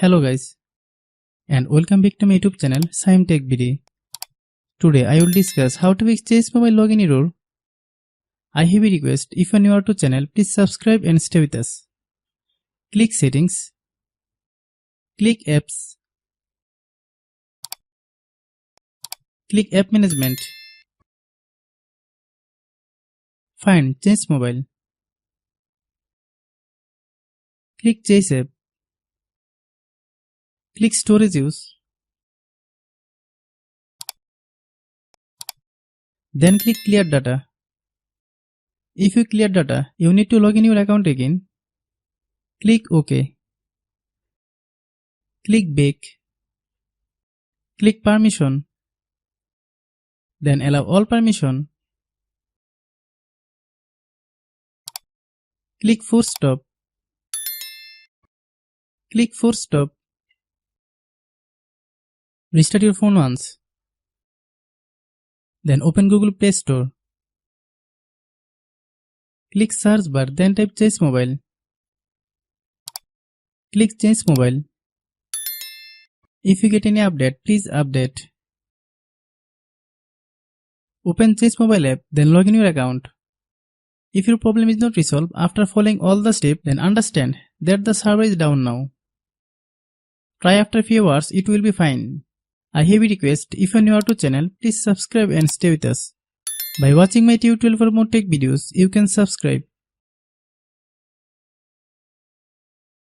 Hello guys, and welcome back to my YouTube channel Shaem Tech BD. Today I will discuss how to fix Chase mobile login error. I have a request, if you are new to channel, please subscribe and stay with us. Click Settings, click Apps, click App Management, find Chase Mobile, click Chase App, click Storage Use, then click Clear Data. If you clear data, you need to log in your account again. Click OK. Click Back. Click Permission. Then allow all permission. Click Force Stop. Click Force Stop. Restart your phone once. Then open Google Play Store. Click search bar, then type Chase Mobile. Click Chase Mobile. If you get any update, please update. Open Chase Mobile app, then log in your account. If your problem is not resolved after following all the steps, then understand that the server is down now. Try after a few hours, it will be fine. I have a request, if you are new to channel, please subscribe and stay with us. By watching my tutorial for more tech videos, you can subscribe.